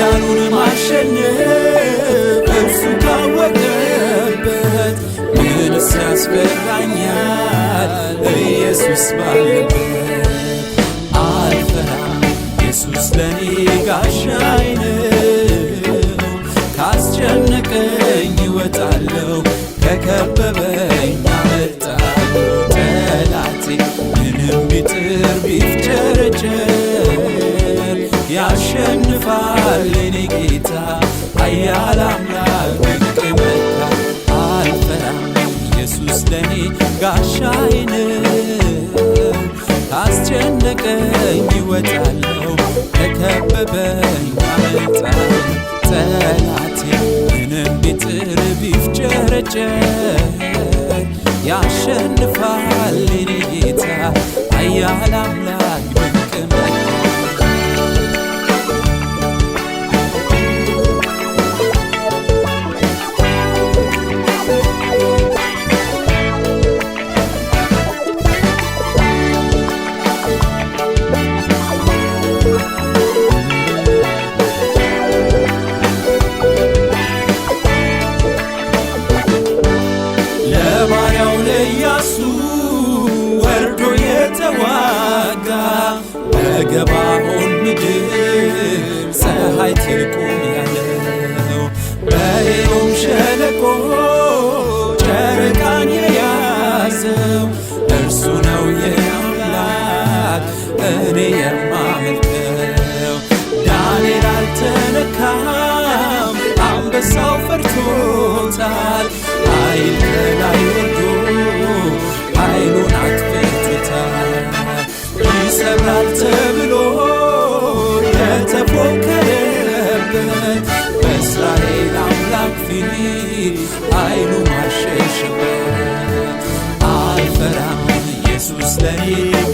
ኃያሉን ማሸነፍ እርሱ ካወቀበት ምንስ ያስፈራኛል? ኢየሱስ ባለበት አልፈራም። ኢየሱስ ለኔ ጋሻዬ ነው። ካስጨነቀኝ እወጣለሁ፣ ከከበበኝ አመልጣለሁ። ጠላቴ ምንም ቢጥር ቢፍጨረጨር ያሸንፋል የኔ ጌታ ኃያል አምላክ ድንቅ መካር። አልፈራም ኢየሱስ ለኔ ጋሻዬ ነው። ካስጨነቀኝ እወጣለሁ፣ ከከበበኝ አመልጣለሁ። ጠላቴ ምንም ቢጥር ቢፍጨረጨር ያሸንፋል የኔ ጌታ ኃያል አምላክ ድንቅ መካር። ለባሪያው ለኢያሱ ወርዶ የተዋጋ በገባዖን ምድር ፀሐይ ትቁም ያለው በኤዶም ሸለቆ ጨረቃን የያዘው እርሱ ነው የአምላክ እኔ የማመልከው። ዳንኤል አልተነካም፣ አንበሳው ፈርቶታል። ኃይል ከላይ ወርዶ ኃይሉን አጥፍቶታል። ይሰብራል ተብሎ የተፎከረበት በእስራኤል አምላክ ፊት ኃይሉ ማሸሸበት። አልፈራም ኢየሱስ ለኔ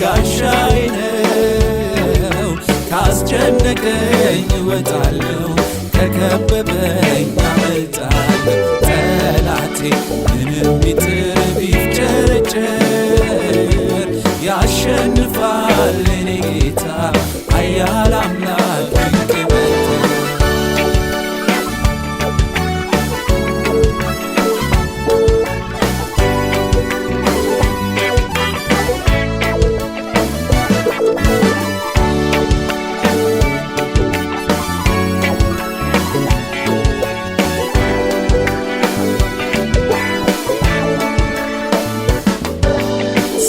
ጋሻዬ ነው። ካስጨነቀኝ እወጣለሁ፣ ከከበበኝ አመልጣለሁ። ጠላቴ ምንም ቢጥር ቢፍጨረጨር ያሸንፋል የኔ ጌታ ኃያል አምላክ ድንቅ መካር።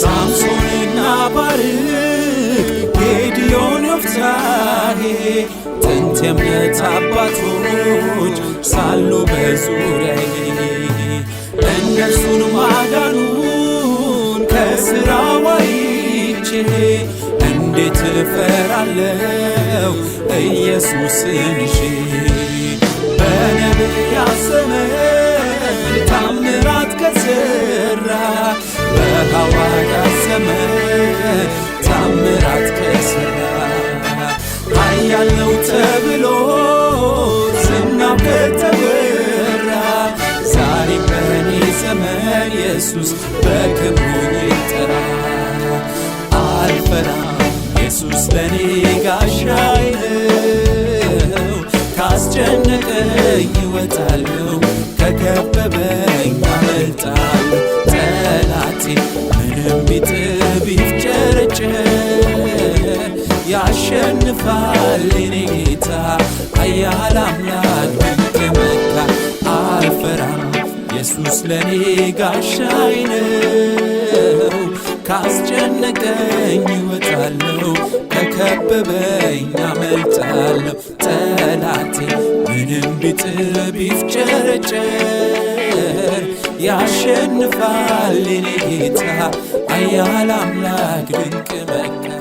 ሳምሶንና ባርቅ ጌዲዮን ዮፍታሔ ጥንት የእምነት አባቶች ሳሉ በዙሪያዬ እነርሱን ማዳኑን ከሥራው አይቼ እንዴት እፈራለሁ ኢየሱስን ይዤ። በነቢያት ዘመን ታምራት ከሠራ በሐዋርያት ዘመን ታምራት ከሠራ ኃያል ነው ተብሎ ዝናው ከተወራ ዛሬም በእኔ ዘመን ኢየሱስ በክብሩ ይጠራ። አልፈራም ኢየሱስ ለኔ ጋሻዬ ነው። ካስጨነቀኝ እወጣለሁ፣ ከከበበኝ አመልጣለሁ። ጠላቴ ምንም ቢጥር ቢፍጨረጨር ያሸንፋል የኔ ጌታ ኃያል አምላክ ድንቅ መካር። አልፈራም ኢየሱስ ለኔ ጋሻዬ ነው። ካስጨነቀኝ እወጣለሁ፣ ከከበበኝ አመልጣለሁ። ጠላቴ ምንም ቢጥር ቢፍጨረጨር ያሸንፋል የኔ ጌታ ኃያል አምላክ ድንቅ መካር።